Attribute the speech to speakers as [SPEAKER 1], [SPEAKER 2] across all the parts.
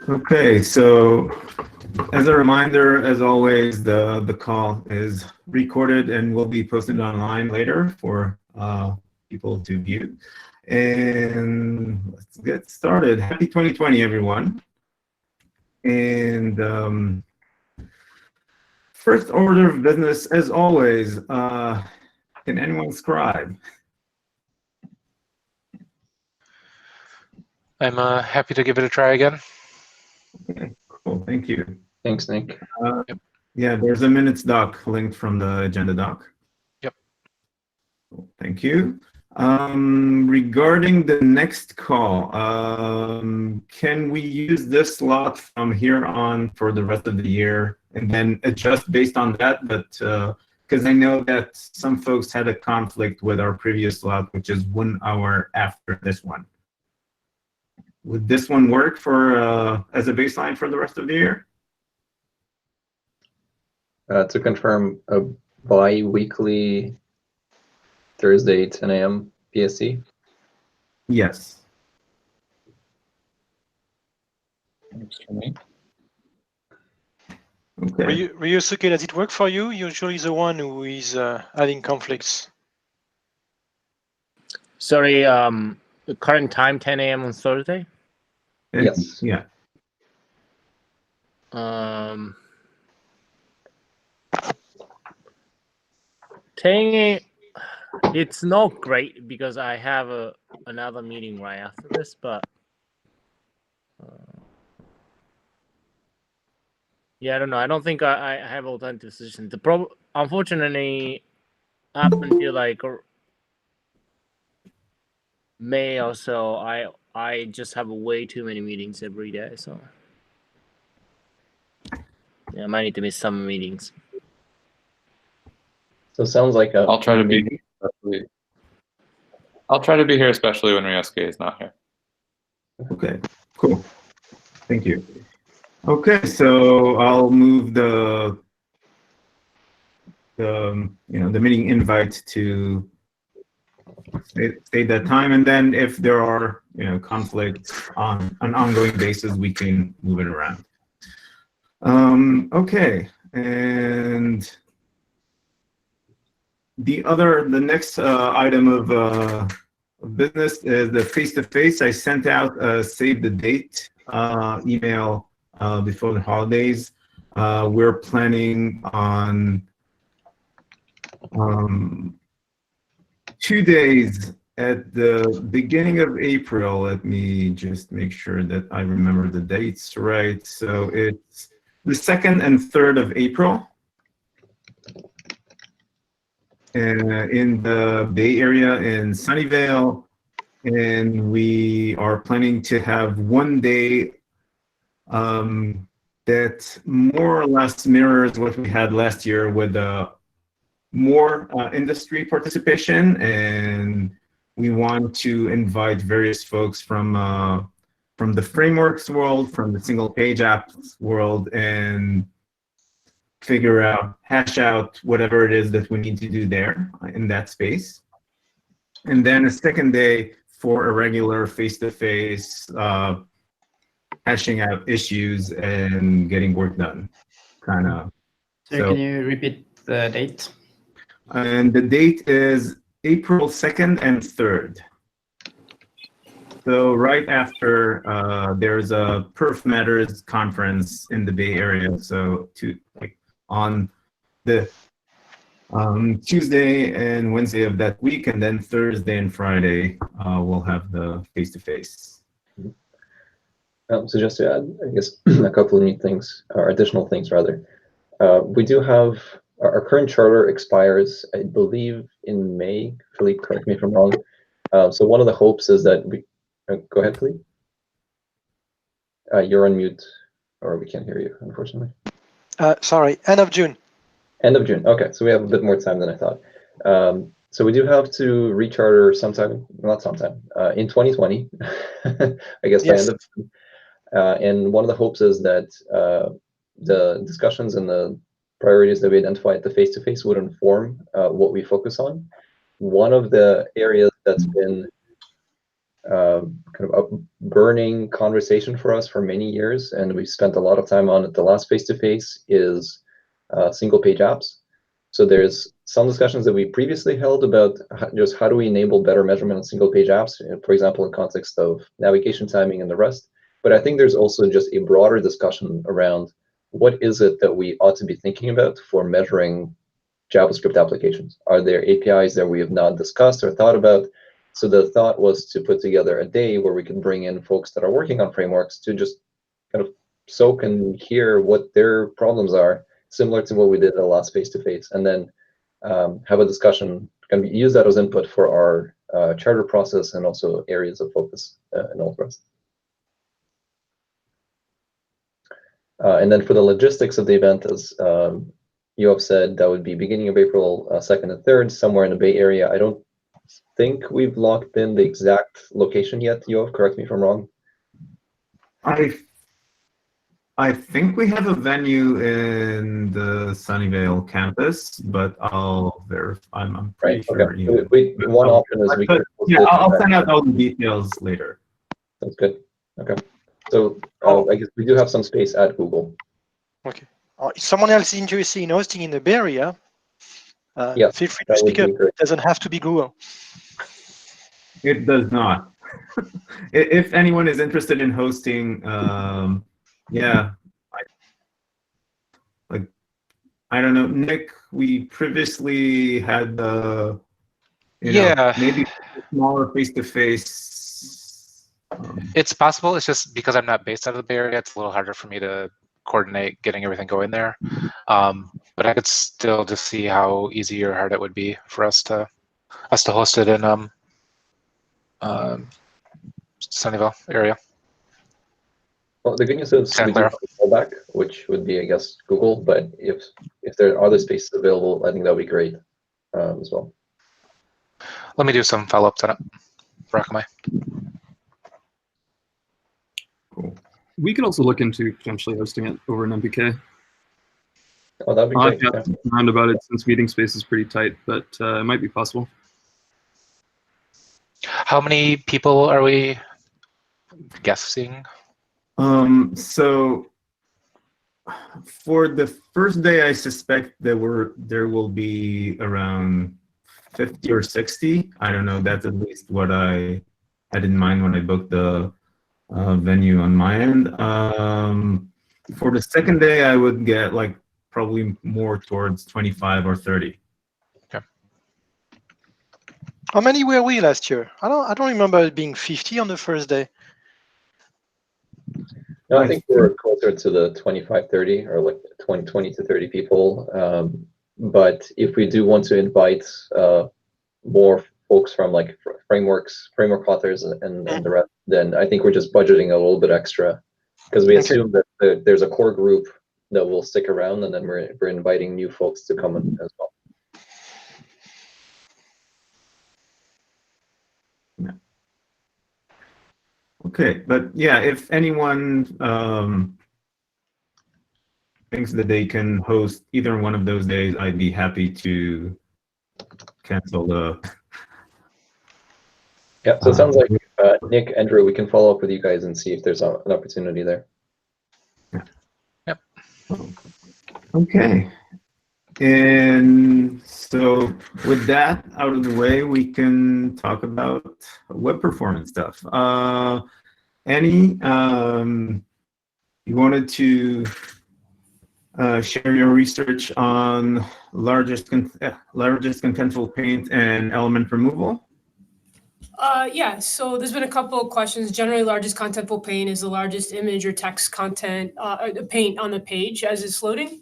[SPEAKER 1] Okay, so as a reminder, as always, the call is recorded and will be posted online later for people to view. And let's get started. Happy 2020, everyone. And first order of business, as always, can anyone scribe?
[SPEAKER 2] I'm happy to give it a try again.
[SPEAKER 1] Okay, cool, thank you.
[SPEAKER 3] Thanks, Nick.
[SPEAKER 2] Yep.
[SPEAKER 1] Yeah, there's a minutes doc linked from the agenda doc.
[SPEAKER 2] Yep.
[SPEAKER 1] Thank you. Regarding the next call, can we use this slot from here on for the rest of the year and then adjust based on that? But because I know that some folks had a conflict with our previous slot, which is 1 hour after this one. Would this one work for as a baseline for the rest of the year?
[SPEAKER 3] To confirm, a bi-weekly Thursday, 10 a.m. PST?
[SPEAKER 1] Yes.
[SPEAKER 3] Works for me.
[SPEAKER 1] Okay.
[SPEAKER 2] Ryusuke, does it work for you? Usually the one who is adding conflicts.
[SPEAKER 4] Sorry, the current time, 10 a.m. on Thursday?
[SPEAKER 3] Yes.
[SPEAKER 1] Yeah.
[SPEAKER 4] It's not great because I have another meeting right after this, but yeah, I don't know. I don't think I have alternative solutions. Unfortunately, up until like May or so, I just have way too many meetings every day, so yeah, I might need to miss some meetings.
[SPEAKER 3] So it sounds like
[SPEAKER 5] I'll try to be here, especially when Ryusuke is not here.
[SPEAKER 1] Okay, cool. Thank you. Okay, so I'll move the meeting invite to state that time, and then if there are conflicts on an ongoing basis, we can move it around. Okay, and the next item of business is the face-to-face. I sent out a save the date email before the holidays. We're planning on 2 days at the beginning of April. Let me just make sure that I remember the dates right. So it's the 2nd and 3rd of April. In the Bay Area in Sunnyvale, and we are planning to have 1 day that more or less mirrors what we had last year with more industry participation, and we want to invite various folks from the frameworks world, from the single page apps world, and hash out whatever it is that we need to do there in that space. And then a second day for a regular face-to-face hashing out issues and getting work done, kind of.
[SPEAKER 6] So can you repeat the date?
[SPEAKER 1] And the date is April 2nd and 3rd. So right after there's a Perf Matters conference in the Bay Area. So on the Tuesday and Wednesday of that week, and then Thursday and Friday, we'll have the face-to-face.
[SPEAKER 3] So just to add, I guess, a couple of neat things, or additional things rather. We do have, our current charter expires, I believe, in May. Philippe, correct me if I'm wrong. So one of the hopes is that we, go ahead, Philippe. You're on mute, or we can't hear you, unfortunately.
[SPEAKER 2] Sorry, end of June.
[SPEAKER 3] End of June. Okay, so we have a bit more time than I thought. So we do have to recharter sometime, not sometime, in 2020, I guess,
[SPEAKER 2] Yes.
[SPEAKER 3] by end of June. And one of the hopes is that the discussions and the priorities that we identify at the face-to-face would inform what we focus on. One of the areas that's been kind of a burning conversation for us for many years, and we spent a lot of time on it. The last face-to-face is single-page apps. So there's some discussions that we previously held about just how do we enable better measurement on single-page apps, for example, in context of navigation timing and the rest. But I think there's also just a broader discussion around what is it that we ought to be thinking about for measuring JavaScript applications? Are there APIs that we have not discussed or thought about? So the thought was to put together a day where we can bring in folks that are working on frameworks to just kind of soak and hear what their problems are, similar to what we did at the last face-to-face, and then have a discussion, can we use that as input for our charter process and also areas of focus and all the rest. And then for the logistics of the event, as you have said, that would be beginning of April 2nd and 3rd, somewhere in the Bay Area. I don't think we've locked in the exact location yet. Yoav, correct me if I'm wrong.
[SPEAKER 1] I think we have a venue in the Sunnyvale campus, but I'll verify. I'm pretty sure.
[SPEAKER 3] Okay. One option is we.
[SPEAKER 1] Yeah, I'll send out all the details later.
[SPEAKER 3] That's good. Okay. So I guess we do have some space at Google.
[SPEAKER 2] Okay. If someone else is interested in hosting in the Bay Area,
[SPEAKER 3] Yeah,
[SPEAKER 2] feel free to speak up. It doesn't have to be Google.
[SPEAKER 1] It does not. If anyone is interested in hosting, yeah, I don't know, Nick. We previously had the maybe smaller face-to-face.
[SPEAKER 5] It's possible. It's just because I'm not based out of the Bay Area, it's a little harder for me to coordinate getting everything going there. But I could still just see how easy or hard it would be for us to host it in Sunnyvale area.
[SPEAKER 3] Well, the good news is we do have a fallback, which would be, I guess, Google. But if there are other spaces available, I think that would be great as well.
[SPEAKER 5] Let me do some follow-ups on it. Rockaway.
[SPEAKER 1] Cool.
[SPEAKER 7] We could also look into potentially hosting it over an MPK.
[SPEAKER 3] Oh, that'd be great.
[SPEAKER 7] I've got around about it since meeting space is pretty tight, but it might be possible.
[SPEAKER 5] How many people are we guessing?
[SPEAKER 1] So for the first day, I suspect there will be around 50 or 60. I don't know. That's at least what I had in mind when I booked the venue on my end. For the second day, I would get like probably more towards 25 or 30.
[SPEAKER 5] Okay.
[SPEAKER 2] How many were we last year? I don't remember it being 50 on the first day.
[SPEAKER 3] No, I think we're closer to the 25, 30, or like 20 to 30 people. But if we do want to invite more folks from like framework authors and the rest, then I think we're just budgeting a little bit extra, because we assume that there's a core group that will stick around, and then we're inviting new folks to come in as well.
[SPEAKER 1] Yeah. Okay, but yeah, if anyone thinks that they can host either one of those days, I'd be happy to cancel the.
[SPEAKER 3] Yeah, so it sounds like Nick, Andrew, we can follow up with you guys and see if there's an opportunity there.
[SPEAKER 1] Yeah.
[SPEAKER 5] Yep.
[SPEAKER 1] Okay. And so with that out of the way, we can talk about web performance stuff. Annie, you wanted to share your research on largest contentful paint and element removal?
[SPEAKER 8] Yeah, so there's been a couple of questions. Generally, largest contentful paint is the largest image or text content paint on the page as it's loading.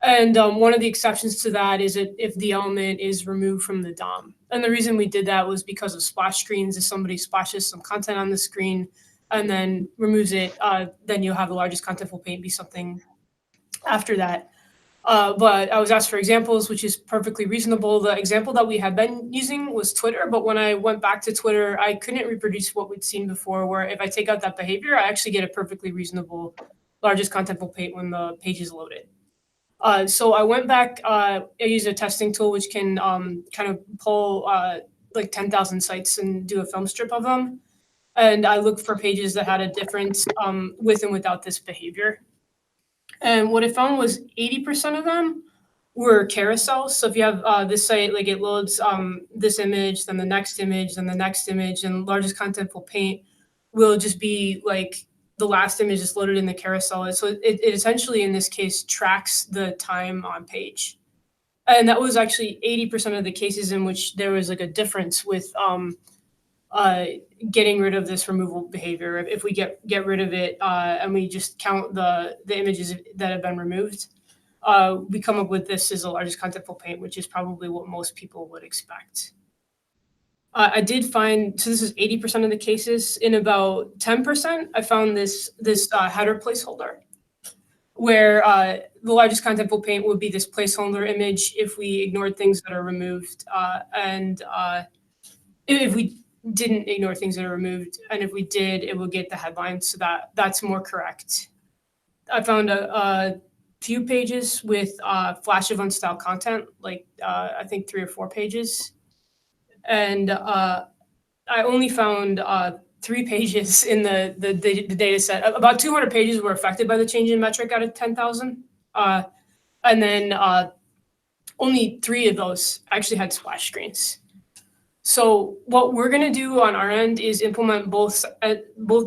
[SPEAKER 8] And one of the exceptions to that is if the element is removed from the DOM. And the reason we did that was because of splash screens. If somebody splashes some content on the screen and then removes it, then you'll have the largest contentful paint be something after that. But I was asked for examples, which is perfectly reasonable. The example that we had been using was Twitter, but when I went back to Twitter, I couldn't reproduce what we'd seen before, where if I take out that behavior, I actually get a perfectly reasonable largest contentful paint when the page is loaded. So I went back, I used a testing tool which can kind of pull like 10,000 sites and do a film strip of them. And I looked for pages that had a difference with and without this behavior. And what I found was 80% of them were carousels. So if you have this site, like it loads this image, then the next image, then the next image, and largest contentful paint will just be like the last image is loaded in the carousel. So it essentially, in this case, tracks the time on page. And that was actually 80% of the cases in which there was like a difference with getting rid of this removal behavior. If we get rid of it and we just count the images that have been removed, we come up with this as the largest contentful paint, which is probably what most people would expect. I did find, so this is 80% of the cases. In about 10%, I found this header placeholder, where the largest contentful paint would be this placeholder image if we ignored things that are removed, and if we didn't ignore things that are removed, and if we did, it would get the headline. So that's more correct. I found a few pages with flash event style content, like I think 3 or 4 pages. And I only found 3 pages in the data set. About 200 pages were affected by the change in metric out of 10,000. And then only 3 of those actually had splash screens. So what we're going to do on our end is implement both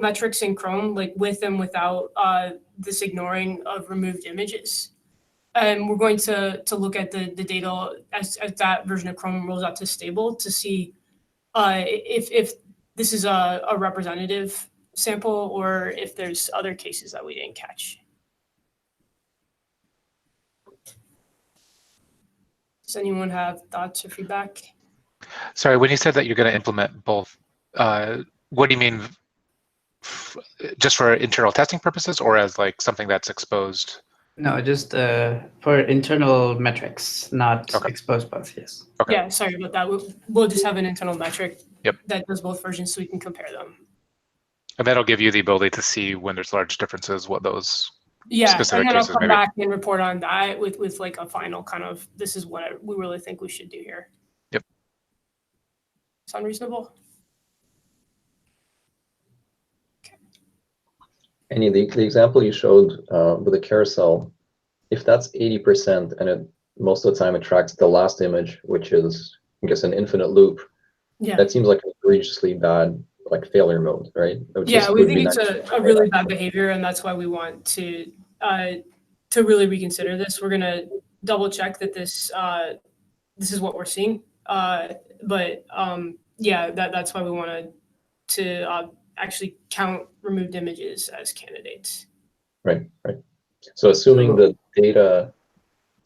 [SPEAKER 8] metrics in Chrome, like with and without this ignoring of removed images. And we're going to look at the data as that version of Chrome rolls out to stable to see if this is a representative sample or if there's other cases that we didn't catch. Does anyone have thoughts or feedback?
[SPEAKER 5] Sorry, when you said that you're going to implement both, what do you mean? Just for internal testing purposes, or as like something that's exposed?
[SPEAKER 6] No, just for internal metrics, not
[SPEAKER 5] Okay.
[SPEAKER 6] exposed both. Yes.
[SPEAKER 5] Okay.
[SPEAKER 8] Yeah, sorry about that. We'll just have an internal metric
[SPEAKER 5] Yep.
[SPEAKER 8] that does both versions so we can compare them.
[SPEAKER 5] And that'll give you the ability to see when there's large differences, what those
[SPEAKER 8] Yeah,
[SPEAKER 5] specific
[SPEAKER 8] and then I'll
[SPEAKER 5] cases
[SPEAKER 8] come
[SPEAKER 5] maybe.
[SPEAKER 8] back and report on that with like a final kind of, this is what we really think we should do here.
[SPEAKER 5] Yep.
[SPEAKER 8] Sound reasonable?
[SPEAKER 3] Any the example you showed with the carousel, if that's 80% and most of the time it tracks the last image, which is, I guess, an infinite loop,
[SPEAKER 8] Yeah.
[SPEAKER 3] that seems like an egregiously bad like failure mode, right?
[SPEAKER 8] Yeah, we think it's a really bad behavior, and that's why we want to really reconsider this. We're gonna double check that this is what we're seeing, but yeah, that's why we wanted to actually count removed images as candidates.
[SPEAKER 3] Right. So assuming the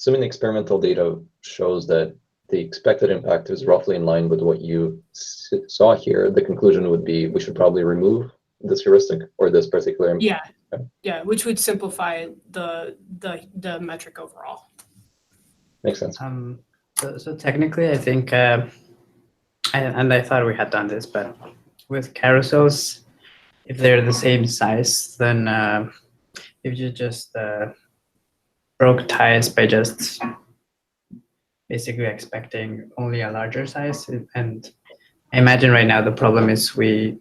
[SPEAKER 3] experimental data shows that the expected impact is roughly in line with what you saw here, the conclusion would be we should probably remove this heuristic or this particular.
[SPEAKER 8] Yeah, which would simplify the metric overall.
[SPEAKER 3] Makes sense.
[SPEAKER 6] So technically, I think, and I thought we had done this, but with carousels, if they're the same size, then if you just broke ties by just basically expecting only a larger size, and I imagine right now the problem is we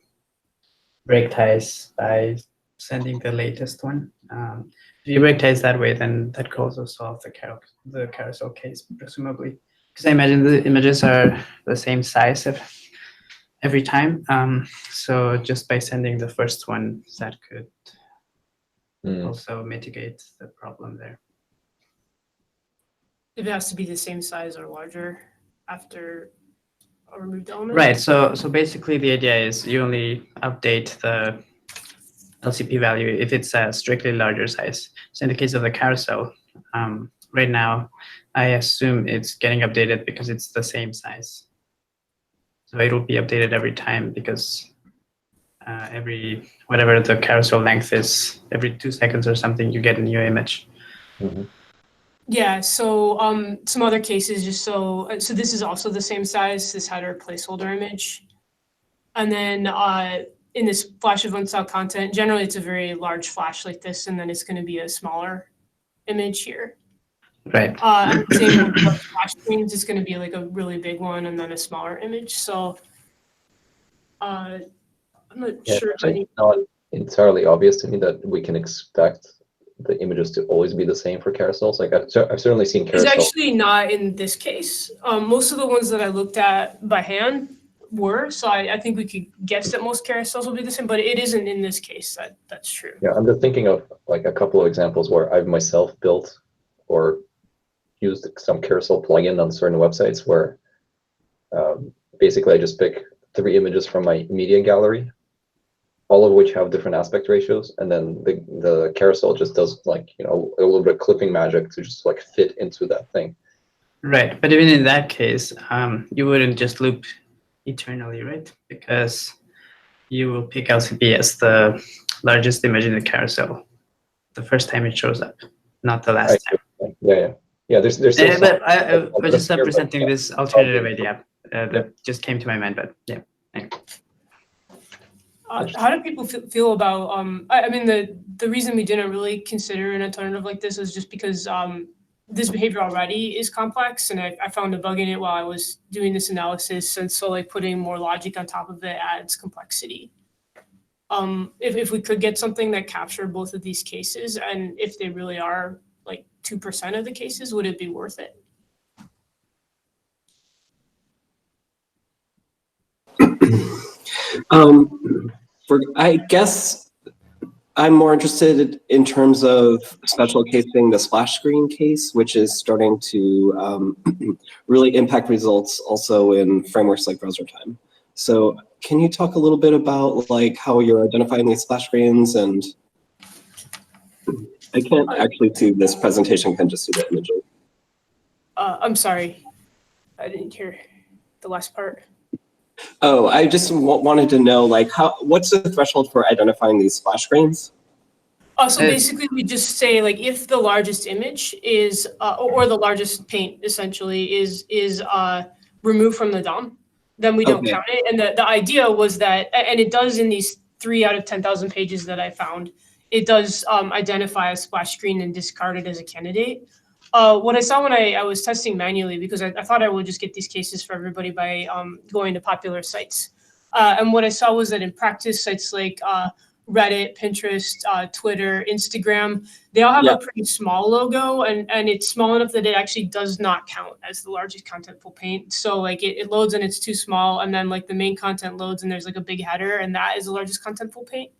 [SPEAKER 6] break ties by sending the latest one. If you break ties that way, then that could also solve the carousel case, presumably. Because I imagine the images are the same size every time. So just by sending the first one, that could also mitigate the problem there.
[SPEAKER 8] If it has to be the same size or larger after a removed element?
[SPEAKER 6] Right, so basically the idea is you only update the LCP value if it's a strictly larger size. So in the case of the carousel, right now, I assume it's getting updated because it's the same size. So it'll be updated every time because whatever the carousel length is, every 2 seconds or something, you get a new image.
[SPEAKER 3] Mm-hmm.
[SPEAKER 8] Yeah, so some other cases, just so this is also the same size, this header placeholder image. And then in this flash event style content, generally it's a very large flash like this, and then it's going to be a smaller image here.
[SPEAKER 6] Right.
[SPEAKER 8] Same with the flash screens, it's going to be like a really big one and then a smaller image. So let I'm not
[SPEAKER 3] Yeah,
[SPEAKER 8] sure.
[SPEAKER 3] it's actually not entirely obvious to me that we can expect the images to always be the same for carousels. Like I've certainly seen
[SPEAKER 8] It's
[SPEAKER 3] carousels.
[SPEAKER 8] actually not in this case. Most of the ones that I looked at by hand were, so I think we could guess that most carousels will be the same, but it isn't in this case. That's true.
[SPEAKER 3] Yeah, I'm just thinking of like a couple of examples where I've myself built or used some carousel plugin on certain websites where basically I just pick 3 images from my media gallery, all of which have different aspect ratios, and then the carousel just does like, you know, a little bit of clipping magic to just like fit into that thing.
[SPEAKER 6] Right, but even in that case, you wouldn't just loop eternally, right? Because you will pick LCP as the largest image in the carousel the first time it shows up, not the last time.
[SPEAKER 3] Yeah. There's still
[SPEAKER 6] But
[SPEAKER 3] some,
[SPEAKER 6] I just
[SPEAKER 3] here, but
[SPEAKER 6] presenting
[SPEAKER 3] yeah.
[SPEAKER 6] this alternative idea that just came to my mind, but yeah.
[SPEAKER 8] How do people feel about? I mean, the reason we didn't really consider an alternative like this is just because this behavior already is complex, and I found a bug in it while I was doing this analysis, and so like putting more logic on top of it adds complexity. If we could get something that captured both of these cases, and if they really are like 2% of the cases, would it be worth it?
[SPEAKER 9] I guess I'm more interested in terms of special casing the splash screen case, which is starting to really impact results also in frameworks like browser time. So can you talk a little bit about like how you're identifying these splash screens? And I can't actually see this presentation, can just see the images.
[SPEAKER 8] I'm sorry, I didn't hear the last part.
[SPEAKER 9] Oh, I just wanted to know, like, what's the threshold for identifying these splash screens?
[SPEAKER 8] So basically, we just say like if the largest image is, or the largest paint essentially is removed from the DOM, then we don't count it. And the idea was that, and it does in these 3 out of 10,000 pages that I found, it does identify a splash screen and discard it as a candidate. What I saw when I was testing manually, because I thought I would just get these cases for everybody by going to popular sites. And what I saw was that in practice, sites like Reddit, Pinterest, Twitter, Instagram, they all have a pretty small logo, and it's small enough that it actually does not count as the largest contentful paint. So like it loads and it's too small, and then like the main content loads and there's like a big header, and that is the largest contentful paint.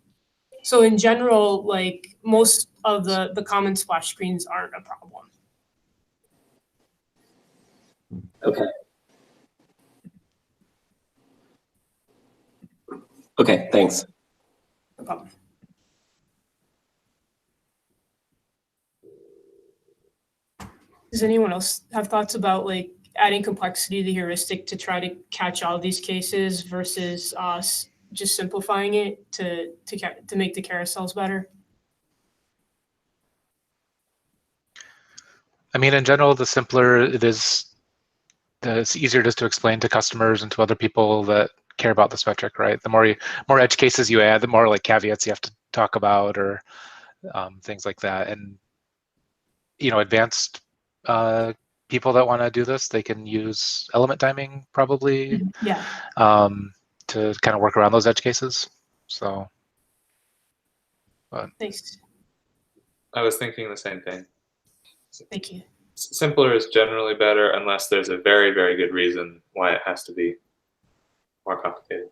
[SPEAKER 8] So in general, like most of the common splash screens aren't a problem.
[SPEAKER 9] Okay. Okay, thanks.
[SPEAKER 8] No problem. Does anyone else have thoughts about like adding complexity to the heuristic to try to catch all these cases versus us just simplifying it to make the carousels better?
[SPEAKER 5] I mean, in general, the simpler it is, it's easier just to explain to customers and to other people that care about this metric, right? The more edge cases you add, the more like caveats you have to talk about, or things like that. And you know, advanced people that want to do this, they can use element timing probably, to kind of work around those edge cases. So,
[SPEAKER 8] thanks.
[SPEAKER 10] I was thinking the same thing.
[SPEAKER 8] Thank you.
[SPEAKER 10] Simpler is generally better unless there's a very, very good reason why it has to be more complicated.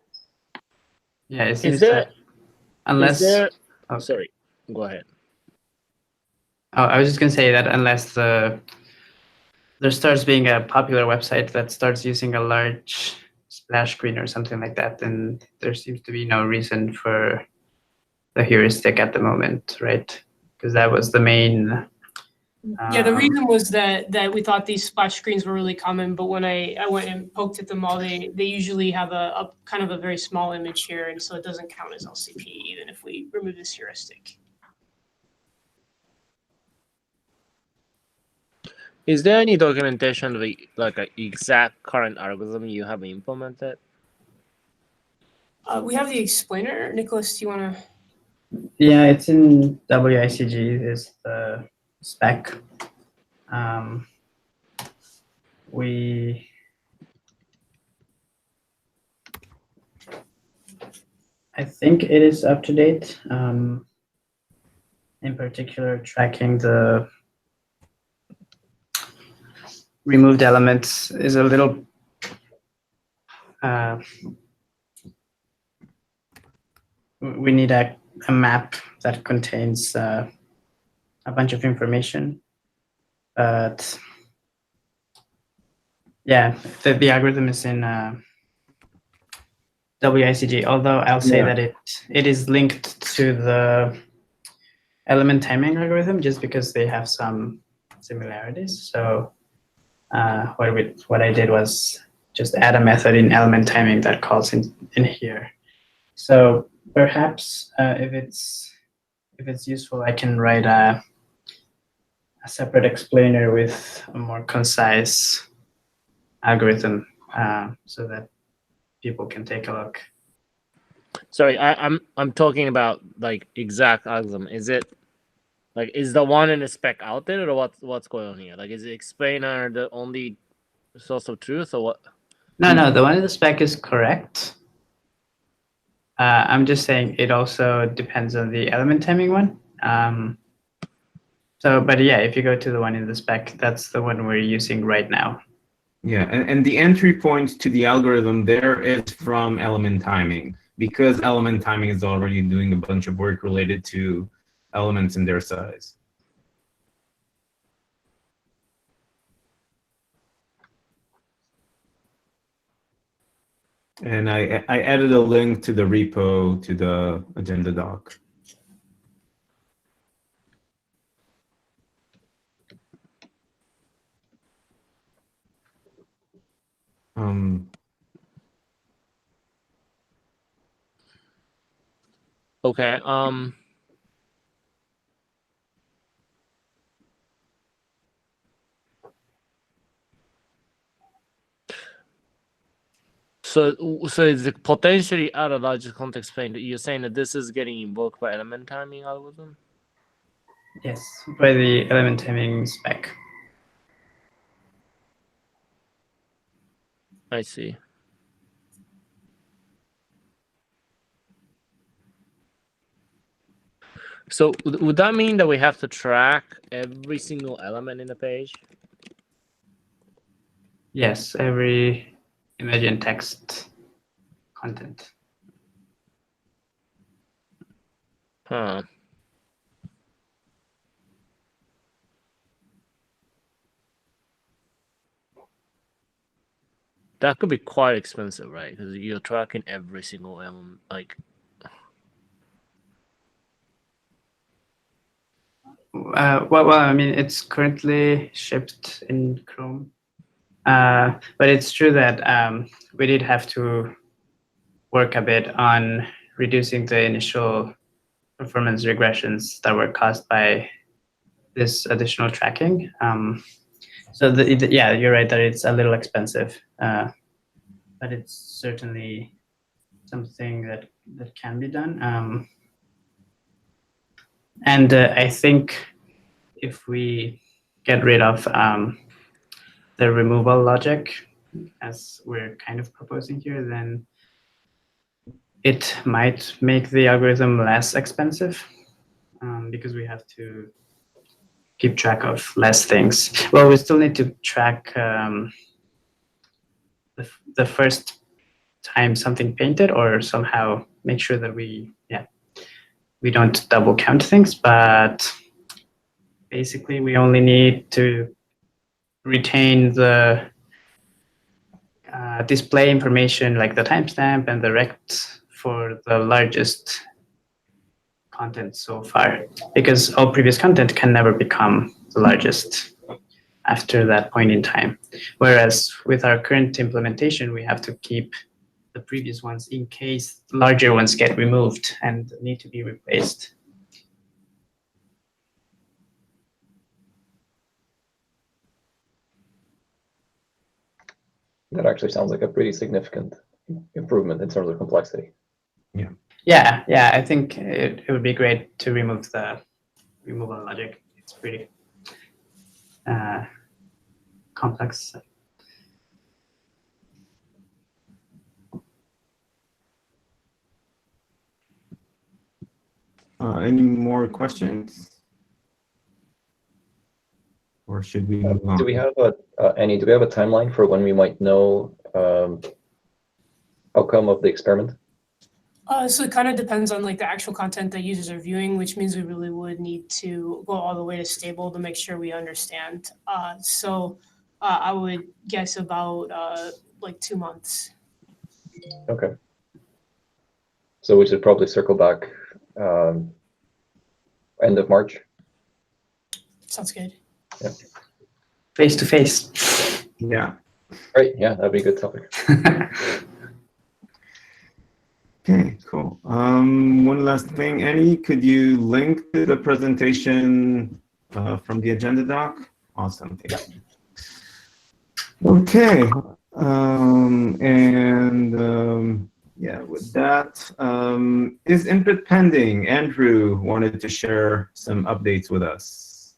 [SPEAKER 6] Yeah, it seems that unless...
[SPEAKER 4] Oh, sorry, go ahead.
[SPEAKER 6] Oh, I was just going to say that unless there starts being a popular website that starts using a large splash screen or something like that, then there seems to be no reason for the heuristic at the moment, right? Because that was the main...
[SPEAKER 8] Yeah, the reason was that we thought these splash screens were really common, but when I went and poked at them all, they usually have a kind of a very small image here, and so it doesn't count as LCP even if we remove this heuristic.
[SPEAKER 4] Is there any documentation of like an exact current algorithm you have implemented?
[SPEAKER 8] We have the explainer. Nicholas, do you want to?
[SPEAKER 6] Yeah, it's in WICG. Is the spec. I think it is up to date. In particular, tracking the removed elements is a little we need a map that contains a bunch of information. But yeah, the algorithm is in WICG, although I'll say that it is linked to the element timing algorithm just because they have some similarities. So what I did was just add a method in element timing that calls in here. So perhaps if it's useful, I can write a separate explainer with a more concise algorithm so that people can take a look.
[SPEAKER 4] Sorry, I'm talking about like exact algorithm. Is it like is the one in the spec out there, or what's going on here? Like, is the explainer the only source of truth, or what?
[SPEAKER 6] No, the one in the spec is correct. I'm just saying it also depends on the element timing one. But yeah, if you go to the one in the spec, that's the one we're using right now.
[SPEAKER 1] Yeah, and the entry point to the algorithm there is from element timing, because element timing is already doing a bunch of work related to elements and their size. And I added a link to the repo to the agenda doc.
[SPEAKER 4] Okay. So is it potentially out of larger context plane that you're saying that this is getting invoked by element timing algorithm?
[SPEAKER 6] Yes, by the element timing spec.
[SPEAKER 4] I see. So would that mean that we have to track every single element in the page?
[SPEAKER 6] Yes, every image and text content.
[SPEAKER 4] Huh. That could be quite expensive, right? Because you're tracking every single element, like.
[SPEAKER 6] Well, I mean, it's currently shipped in Chrome, but it's true that we did have to work a bit on reducing the initial performance regressions that were caused by this additional tracking. So yeah, you're right that it's a little expensive, but it's certainly something that can be done. And I think if we get rid of the removal logic, as we're kind of proposing here, then it might make the algorithm less expensive because we have to keep track of less things. Well, we still need to track the first time something painted, or somehow make sure that we don't double count things, but basically we only need to retain the display information like the timestamp and the rect for the largest content so far, because all previous content can never become the largest after that point in time. Whereas with our current implementation, we have to keep the previous ones in case larger ones get removed and need to be replaced.
[SPEAKER 3] That actually sounds like a pretty significant improvement in terms of complexity.
[SPEAKER 6] Yeah, I think it would be great to remove the removal logic. It's pretty complex.
[SPEAKER 1] Any more questions? Or should we move on?
[SPEAKER 3] Do we have a Annie? Do we have a timeline for when we might know outcome of the experiment?
[SPEAKER 8] So it kind of depends on like the actual content that users are viewing, which means we really would need to go all the way to stable to make sure we understand. I would guess about like 2 months.
[SPEAKER 3] Okay. So we should probably circle back end of March.
[SPEAKER 8] Sounds good.
[SPEAKER 3] Yeah.
[SPEAKER 6] Face to face.
[SPEAKER 1] Yeah.
[SPEAKER 3] Right. Yeah, that'd be a good topic.
[SPEAKER 1] Okay, cool. One last thing, Annie, could you link to the presentation from the agenda doc? Awesome, thank you. Okay, yeah, with that, is input pending? Andrew wanted to share some updates with us.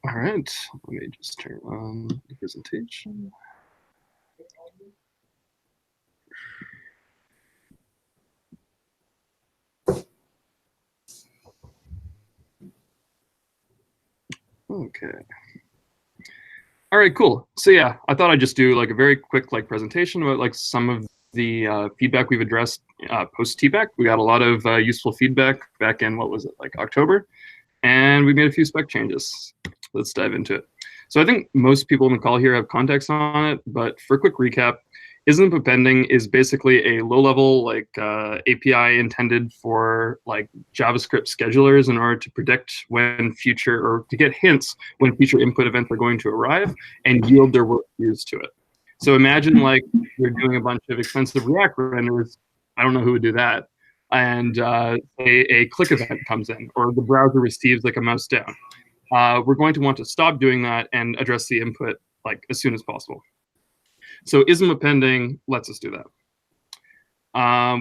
[SPEAKER 7] All right, let me just turn on the presentation. Okay. All right, cool. So yeah, I thought I'd just do like a very quick like presentation about like some of the feedback we've addressed post TPAC. We got a lot of useful feedback back in, what was it, like October, and we made a few spec changes. Let's dive into it. So I think most people on the call here have context on it, but for a quick recap, isn't pending is basically a low-level like API intended for like JavaScript schedulers in order to predict when future, or to get hints when future input events are going to arrive and yield their work views to it. So imagine like you're doing a bunch of expensive React renders. I don't know who would do that. And a click event comes in, or the browser receives like a mouse down. We're going to want to stop doing that and address the input like as soon as possible. So isn't appending lets us do that.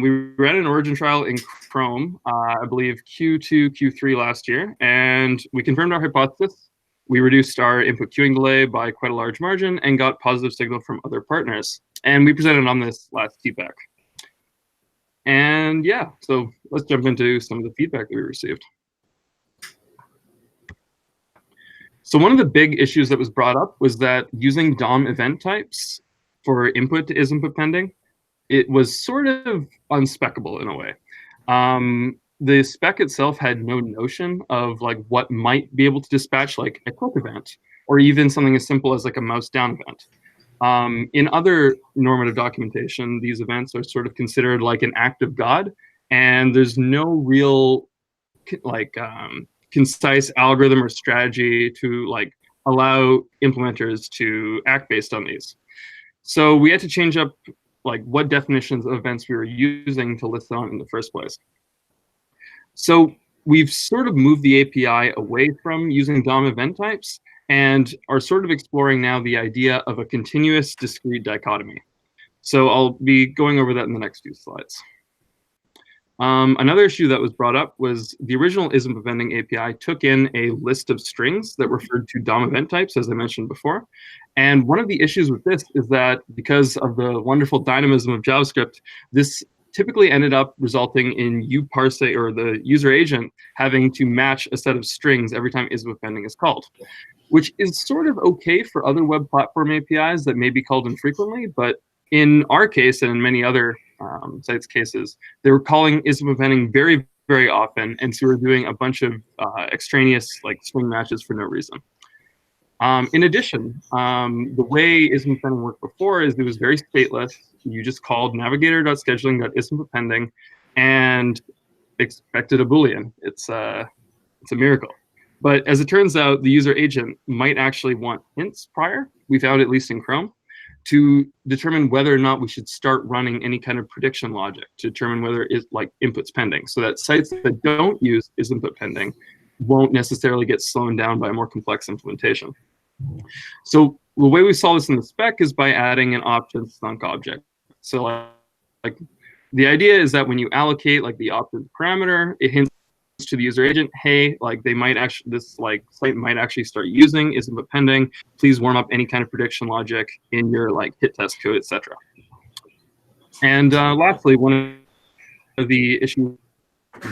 [SPEAKER 7] We ran an origin trial in Chrome, I believe Q2, Q3 last year, and we confirmed our hypothesis. We reduced our input queuing delay by quite a large margin and got positive signal from other partners. And we presented on this last feedback. And yeah, so let's jump into some of the feedback that we received. So one of the big issues that was brought up was that using DOM event types for input to isInput pending, it was sort of unspeccable in a way. The spec itself had no notion of like what might be able to dispatch like a click event, or even something as simple as like a mouse down event. In other normative documentation, these events are sort of considered like an act of God, and there's no real like concise algorithm or strategy to like allow implementers to act based on these. So we had to change up like what definitions of events we were using to list on in the first place. So we've sort of moved the API away from using DOM event types and are sort of exploring now the idea of a continuous discrete dichotomy. So I'll be going over that in the next few slides. Another issue that was brought up was the original isInput pending API took in a list of strings that referred to DOM event types, as I mentioned before. And one of the issues with this is that because of the wonderful dynamism of JavaScript, this typically ended up resulting in uparse, or the user agent, having to match a set of strings every time isInput pending is called, which is sort of okay for other web platform APIs that may be called infrequently, but in our case and in many other sites cases, they were calling isInput pending very, very often, and so we're doing a bunch of extraneous like string matches for no reason. In addition, the way isInput pending worked before is it was very stateless. You just called navigator.scheduling.isInput pending and expected a Boolean. It's a miracle. But as it turns out, the user agent might actually want hints prior. We found, at least in Chrome, to determine whether or not we should start running any kind of prediction logic to determine whether it's like inputs pending, so that sites that don't use isInput pending won't necessarily get slowed down by a more complex implementation. So the way we solve this in the spec is by adding an options thunk object. So like the idea is that when you allocate like the options parameter, it hints to the user agent, hey, like they might actually, this like site might actually start using isInput pending. Please warm up any kind of prediction logic in your like hit test code, etc. And lastly, one of the issues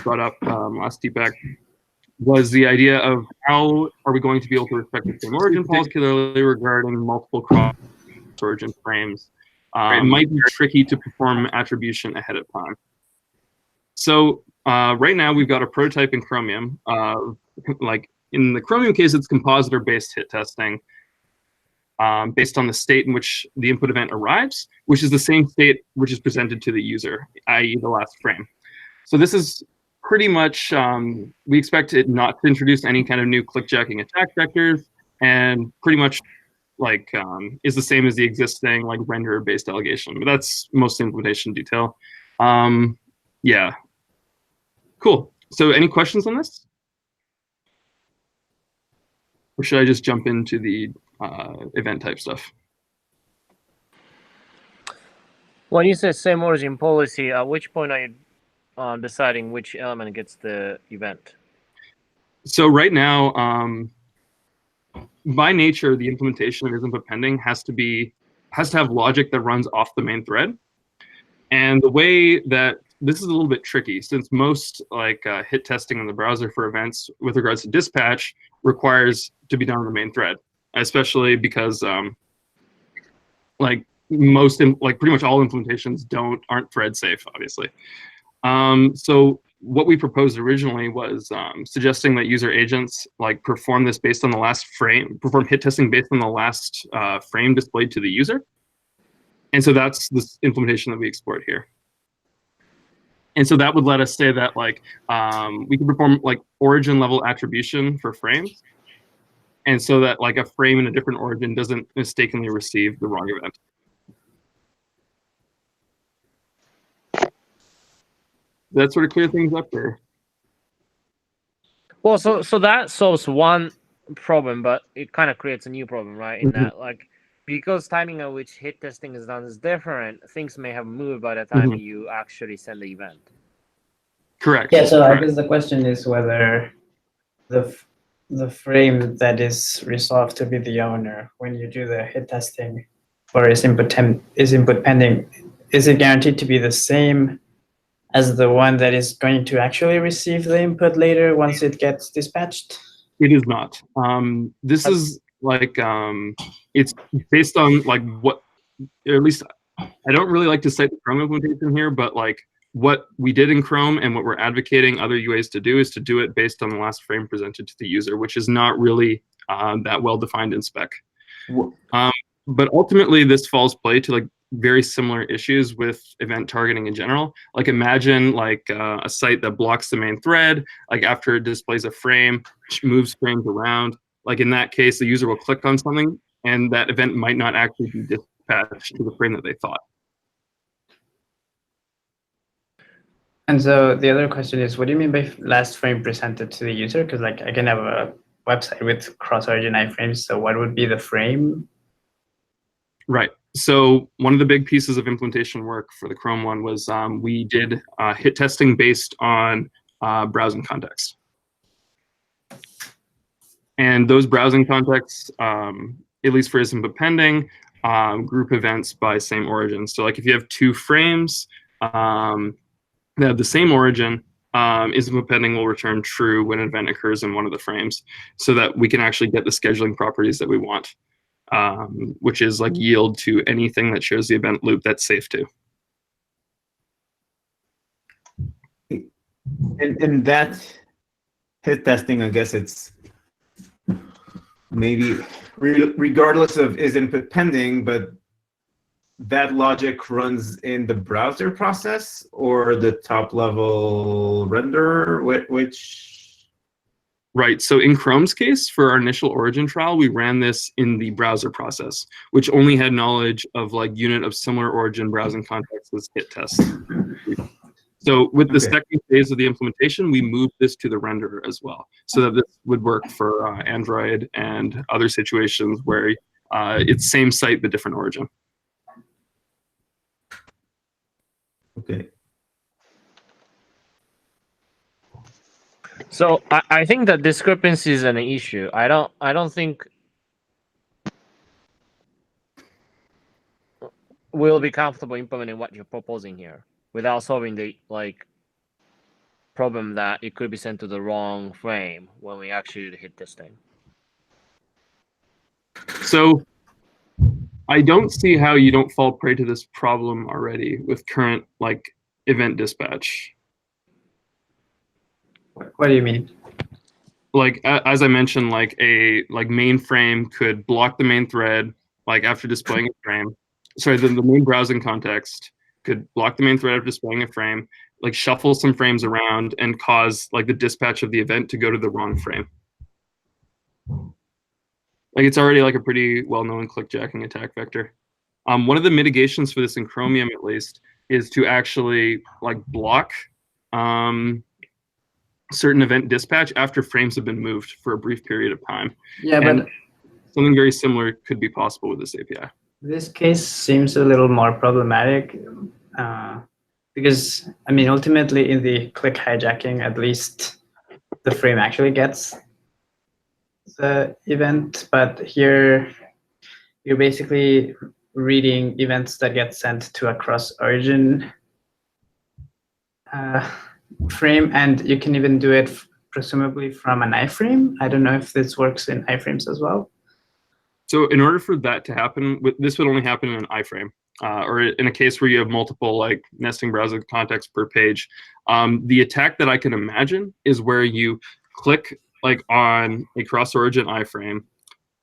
[SPEAKER 7] brought up last feedback was the idea of how are we going to be able to respect the same origin, particularly regarding multiple cross origin frames. It might be tricky to perform attribution ahead of time. So right now we've got a prototype in Chromium. Like in the Chromium case, it's compositor-based hit testing based on the state in which the input event arrives, which is the same state which is presented to the user, i.e. the last frame. So this is pretty much, we expect it not to introduce any kind of new clickjacking attack vectors, and pretty much like is the same as the existing like renderer-based delegation. But that's most implementation detail. Yeah, cool. So any questions on this? Or should I just jump into the event type stuff?
[SPEAKER 4] When you say same origin policy, at which point are you deciding which element gets the event?
[SPEAKER 7] So right now, by nature, the implementation of isInput pending has to have logic that runs off the main thread. And the way that this is a little bit tricky, since most like hit testing in the browser for events with regards to dispatch requires to be done on the main thread, especially because like pretty much all implementations aren't thread safe, obviously. So what we proposed originally was suggesting that user agents like perform this based on the last frame, perform hit testing based on the last frame displayed to the user. And so that's this implementation that we explored here. And so that would let us say that like we can perform like origin level attribution for frames. And so that like a frame in a different origin doesn't mistakenly receive the wrong event. That sort of clear things up there.
[SPEAKER 4] Well, so that solves one problem, but it kind of creates a new problem, right? In that, like, because timing at which hit testing is done is different, things may have moved by the time you actually send the event.
[SPEAKER 7] Correct.
[SPEAKER 6] Yeah, so
[SPEAKER 7] correct.
[SPEAKER 6] I guess the question is whether the frame that is resolved to be the owner when you do the hit testing for is input pending, is it guaranteed to be the same as the one that is going to actually receive the input later once it gets dispatched?
[SPEAKER 7] It is not. This is like it's based on like what, or at least I don't really like to cite the Chrome implementation here, but like what we did in Chrome and what we're advocating other UAs to do is to do it based on the last frame presented to the user, which is not really that well defined in spec. But ultimately, this falls play to like very similar issues with event targeting in general. Like imagine like a site that blocks the main thread, like after it displays a frame, moves frames around. Like in that case, the user will click on something and that event might not actually be dispatched to the frame that they thought.
[SPEAKER 6] And so the other question is, what do you mean by last frame presented to the user? Because like I can have a website with cross-origin iframes, so what would be the frame?
[SPEAKER 7] Right. So one of the big pieces of implementation work for the Chrome one was we did hit testing based on browsing context. And those browsing contexts, at least for isInput pending, group events by same origin. So like if you have two frames that have the same origin, isInput pending will return true when an event occurs in one of the frames so that we can actually get the scheduling properties that we want. Which is like yield to anything that shows the event loop that's safe to.
[SPEAKER 1] And that hit testing, I guess it's maybe regardless of isInput pending, but that logic runs in the browser process or the top level renderer, which?
[SPEAKER 7] Right, so in Chrome's case, for our initial origin trial, we ran this in the browser process, which only had knowledge of like unit of similar origin browsing contexts as hit tests. So with the second phase of the implementation, we moved this to the renderer as well, so that this would work for Android and other situations where it's same site but different origin.
[SPEAKER 1] Okay.
[SPEAKER 4] So I think that discrepancy is an issue. I don't think we'll be comfortable implementing what you're proposing here without solving the like problem that it could be sent to the wrong frame when we actually hit this thing.
[SPEAKER 7] So I don't see how you don't fall prey to this problem already with current like event dispatch.
[SPEAKER 6] What do you mean?
[SPEAKER 7] Like as I mentioned, like a main frame could block the main thread like after displaying a frame. Sorry, the main browsing context could block the main thread after displaying a frame, like shuffle some frames around and cause like the dispatch of the event to go to the wrong frame. Like it's already like a pretty well-known clickjacking attack vector. One of the mitigations for this in Chromium, at least, is to actually like block certain event dispatch after frames have been moved for a brief period of time.
[SPEAKER 6] Yeah,
[SPEAKER 7] And
[SPEAKER 6] but
[SPEAKER 7] something very similar could be possible with this API.
[SPEAKER 6] this case seems a little more problematic because, I mean, ultimately in the click hijacking, at least the frame actually gets the event, but here you're basically reading events that get sent to a cross origin frame, and you can even do it presumably from an iframe. I don't know if this works in iframes as well.
[SPEAKER 7] So in order for that to happen, this would only happen in an iframe, or in a case where you have multiple like nesting browser contexts per page. The attack that I can imagine is where you click like on a cross origin iframe,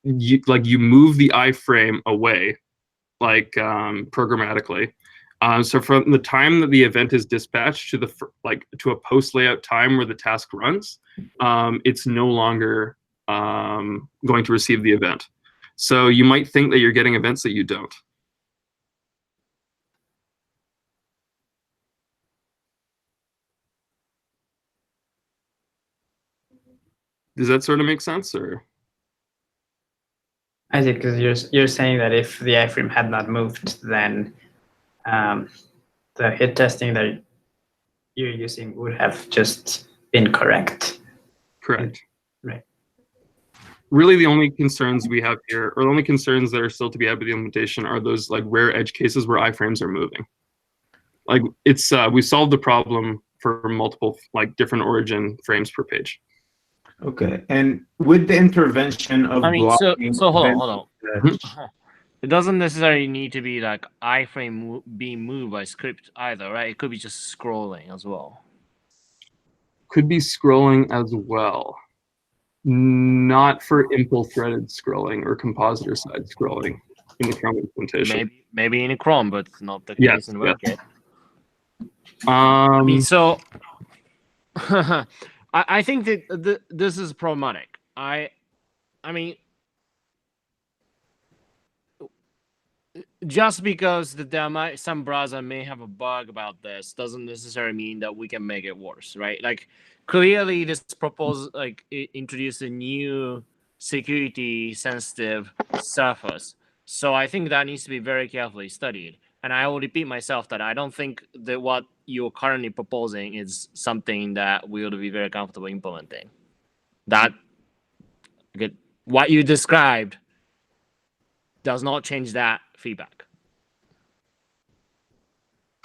[SPEAKER 7] you move the iframe away, like programmatically. So from the time that the event is dispatched to to a post layout time where the task runs, it's no longer going to receive the event. So you might think that you're getting events that you don't. Does that sort of make sense, or?
[SPEAKER 6] I see, because you're saying that if the iframe had not moved, then the hit testing that you're using would have just been correct.
[SPEAKER 7] Correct.
[SPEAKER 6] Right.
[SPEAKER 7] Really, the only concerns we have here, or the only concerns that are still to be had with the implementation, are those like rare edge cases where iframes are moving. Like it's we solved the problem for multiple like different origin frames per page.
[SPEAKER 1] Okay, and with the intervention of blocking,
[SPEAKER 4] so hold on.
[SPEAKER 1] event-
[SPEAKER 4] It doesn't necessarily need to be like iframe being moved by script either, right? It could be just scrolling as well.
[SPEAKER 7] Could be scrolling as well. Not for impl threaded scrolling or compositor side scrolling in the Chrome implementation.
[SPEAKER 4] Maybe in a Chrome, but it's not the
[SPEAKER 7] Yes,
[SPEAKER 4] case in WebKit.
[SPEAKER 7] I
[SPEAKER 4] mean, so I think that this is problematic. I mean, just because that some browser may have a bug about this doesn't necessarily mean that we can make it worse, right? Like clearly this proposal it introduced a new security sensitive surface. So I think that needs to be very carefully studied. And I will repeat myself that I don't think that what you're currently proposing is something that we will be very comfortable implementing. That what you described does not change that feedback.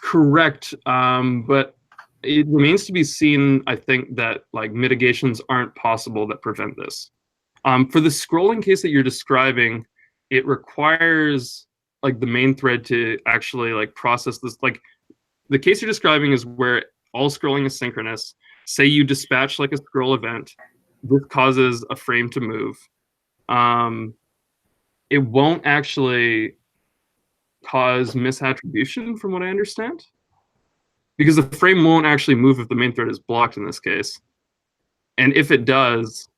[SPEAKER 7] Correct, but it remains to be seen, I think, that like mitigations aren't possible that prevent this. For the scrolling case that you're describing, it requires like the main thread to actually like process this. Like the case you're describing is where all scrolling is synchronous. Say you dispatch like a scroll event, this causes a frame to move. It won't actually cause misattribution, from what I understand, because the frame won't actually move if the main thread is blocked in this case. And if it does,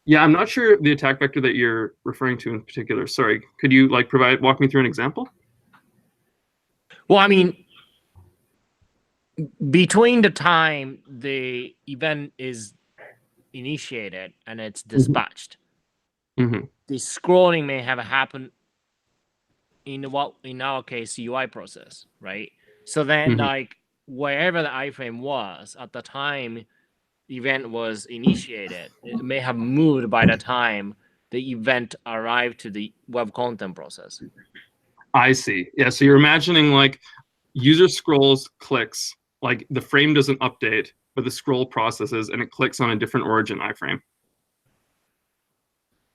[SPEAKER 7] yeah, I'm not sure the attack vector that you're referring to in particular. Sorry, could you like walk me through an example?
[SPEAKER 4] Well, I mean, between the time the event is initiated and it's dispatched,
[SPEAKER 7] Mm-hmm.
[SPEAKER 4] the scrolling may have happened in our case UI process, right? So then like wherever the iframe was at the time the event was initiated, it may have moved by the time the event arrived to the web content process.
[SPEAKER 7] I see. Yeah, so you're imagining like user scrolls, clicks, like the frame doesn't update, but the scroll processes and it clicks on a different origin iframe.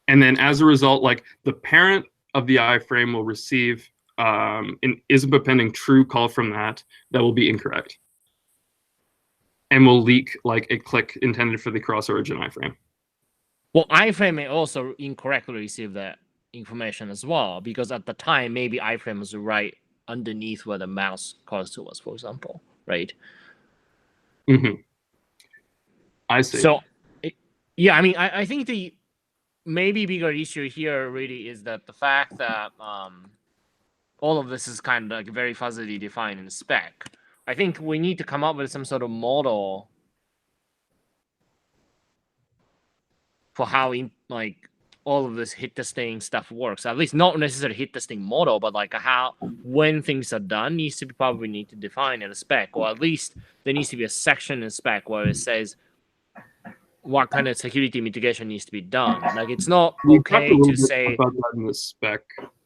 [SPEAKER 7] And then as a result, like the parent of the iframe will receive an isn't pending true call from that will be incorrect. And will leak like a click intended for the cross origin iframe.
[SPEAKER 4] Well, iframe may also incorrectly receive that information as well, because at the time, maybe iframe was right underneath where the mouse cursor was, for example, right?
[SPEAKER 7] Mm-hmm. I see.
[SPEAKER 4] So, yeah, I mean, I think the maybe bigger issue here really is that the fact that all of this is kind of like very fuzzily defined in the spec. I think we need to come up with some sort of model for how like all of this hit testing stuff works. At least not necessarily hit testing model, but like how when things are done needs to be probably need to define in a spec, or at least there needs to be a section in spec where it says what kind of security mitigation needs to be done. Like it's not okay to say
[SPEAKER 7] about that in the spec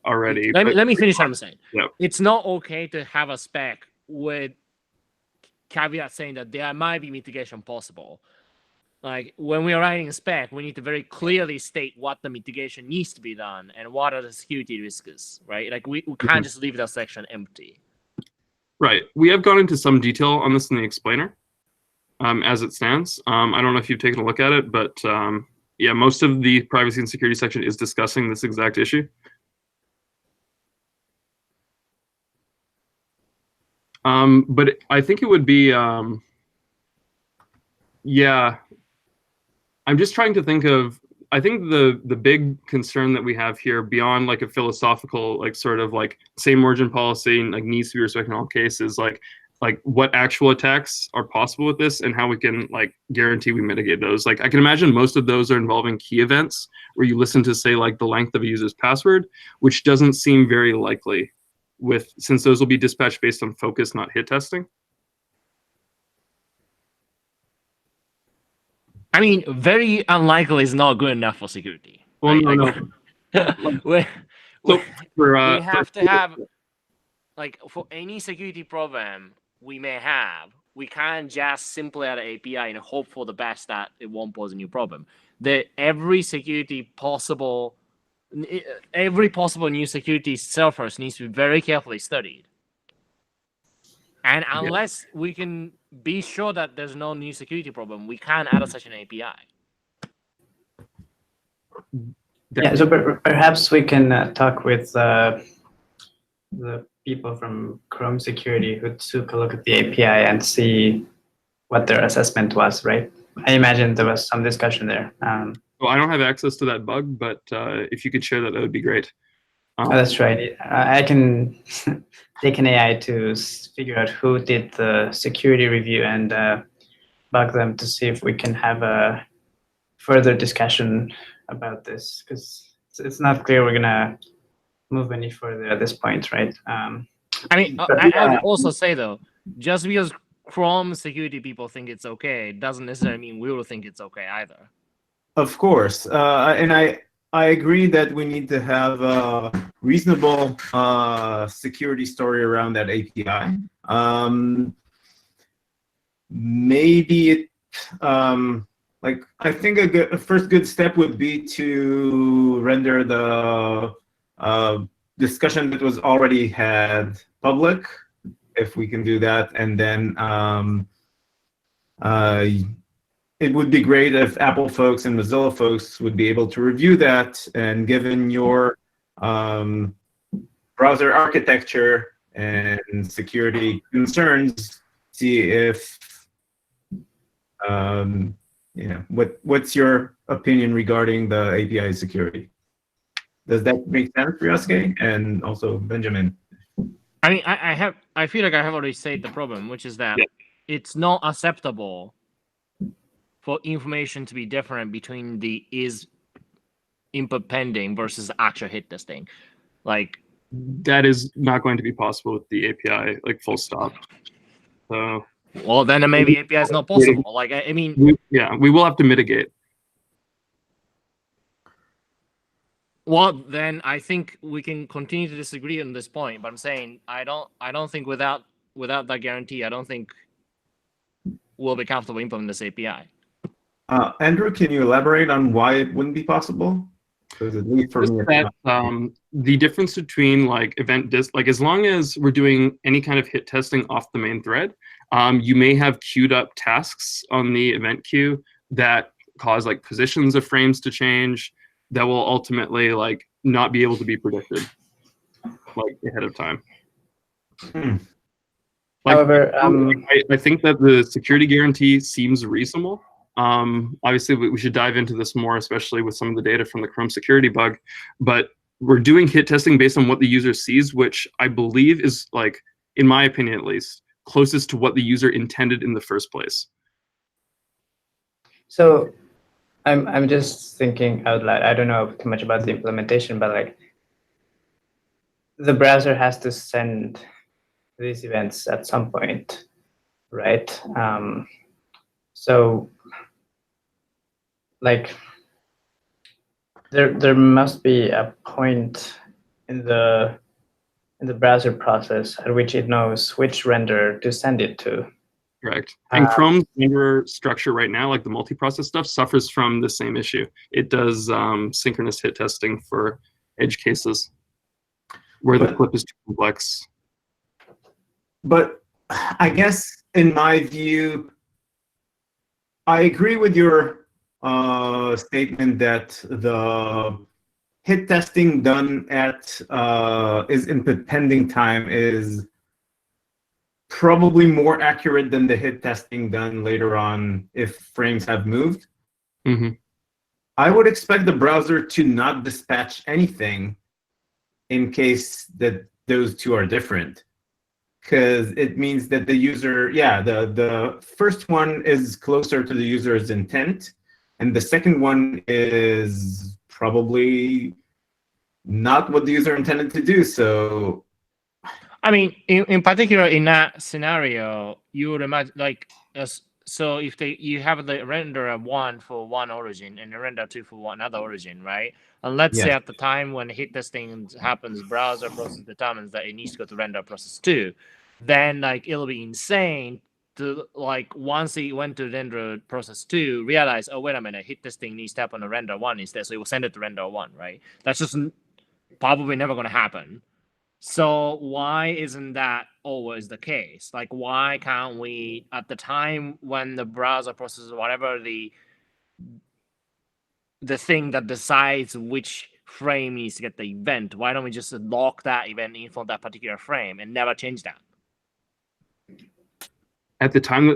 [SPEAKER 7] already.
[SPEAKER 4] Let me finish what I'm saying.
[SPEAKER 7] Yeah.
[SPEAKER 4] It's not okay to have a spec with caveat saying that there might be mitigation possible. Like when we are writing a spec, we need to very clearly state what the mitigation needs to be done and what are the security risks, right? Like we can't just leave that section empty.
[SPEAKER 7] Right. We have gone into some detail on this in the explainer as it stands. I don't know if you've taken a look at it, but yeah, most of the privacy and security section is discussing this exact issue. But I think it would be, yeah, I'm just trying to think of, I think the big concern that we have here beyond like a philosophical, like sort of like same origin policy like needs to be respected in all cases, like what actual attacks are possible with this and how we can like guarantee we mitigate those. Like I can imagine most of those are involving key events where you listen to say like the length of a user's password, which doesn't seem very likely since those will be dispatched based on focus, not hit testing.
[SPEAKER 4] I mean, very unlikely is not good enough for security.
[SPEAKER 7] Well,
[SPEAKER 4] right?
[SPEAKER 7] no.
[SPEAKER 4] we
[SPEAKER 7] we
[SPEAKER 4] have to have, like, for any security program we may have, we can't just simply add an API and hope for the best that it won't pose a new problem. Every possible new security surface needs to be very carefully studied. And unless we can be sure that there's no new security problem, we can't add such an API.
[SPEAKER 6] Yeah, so perhaps we can talk with the people from Chrome Security who took a look at the API and see what their assessment was, right? I imagine there was some discussion there.
[SPEAKER 7] Well, I don't have access to that bug, but if you could share that, that would be great.
[SPEAKER 6] That's right. I can take an AI to figure out who did the security review and bug them to see if we can have a further discussion about this, because it's not clear we're going to move any further at this point, right?
[SPEAKER 4] I mean, I would also say, though, just because Chrome security people think it's okay doesn't necessarily mean we will think it's okay either. Of
[SPEAKER 1] course. And I agree that we need to have a reasonable security story around that API. Maybe it, like, I think a first good step would be to render the discussion that was already had public, if we can do that, and then it would be great if Apple folks and Mozilla folks would be able to review that, and given your browser architecture and security concerns, see if what's your opinion regarding the API security? Does that make sense for Yosuke and also Benjamin?
[SPEAKER 4] I mean, I feel like I have already said the problem, which is that it's not acceptable for information to be different between the is input pending versus actual hit testing. Like,
[SPEAKER 7] that is not going to be possible with the API, like full stop. So,
[SPEAKER 4] well, then maybe API is not possible. Like, I mean,
[SPEAKER 7] we will have to mitigate.
[SPEAKER 4] Well, then I think we can continue to disagree on this point. But I'm saying I don't think without that guarantee, I don't think will be comfortable implementing this API.
[SPEAKER 1] Andrew, can you elaborate on why it wouldn't be possible? Because at least for
[SPEAKER 7] Just
[SPEAKER 1] me, it's
[SPEAKER 7] that,
[SPEAKER 1] not.
[SPEAKER 7] the difference between like event like as long as we're doing any kind of hit testing off the main thread, you may have queued up tasks on the event queue that cause like positions of frames to change that will ultimately like not be able to be predicted like ahead of time. Like,
[SPEAKER 6] However,
[SPEAKER 7] I think that the security guarantee seems reasonable. Obviously, we should dive into this more, especially with some of the data from the Chrome security bug. But we're doing hit testing based on what the user sees, which I believe is, like, in my opinion at least, closest to what the user intended in the first place.
[SPEAKER 6] so I'm just thinking out loud. I don't know too much about the implementation, but like the browser has to send these events at some point, right? So like there must be a point in the browser process at which it knows which render to send it to.
[SPEAKER 7] Correct. And Chrome's render structure right now, like the multi-process stuff, suffers from the same issue. It does synchronous hit testing for edge cases where the clip is too complex.
[SPEAKER 1] But I guess in my view, I agree with your statement that the hit testing done at is input pending time is probably more accurate than the hit testing done later on if frames have moved.
[SPEAKER 7] Mm-hmm.
[SPEAKER 1] I would expect the browser to not dispatch anything in case that those two are different, because it means that the user, the first one is closer to the user's intent, and the second one is probably not what the user intended to do. So
[SPEAKER 4] I mean, in particular, in that scenario, you would imagine like so if you have the render 1 for one origin and the render 2 for another origin, right? And let's say at the time when hit testing happens, browser process determines that it needs to go to render process 2, then like it'll be insane to like once it went to render process 2, realize, oh wait a minute, hit testing needs to happen on render 1 instead, so it will send it to render 1, right? That's just probably never going to happen. So why isn't that always the case? Like, why can't we, at the time when the browser processes whatever the thing that decides which frame needs to get the event, why don't we just lock that event in for that particular frame and never change that?
[SPEAKER 7] At the time,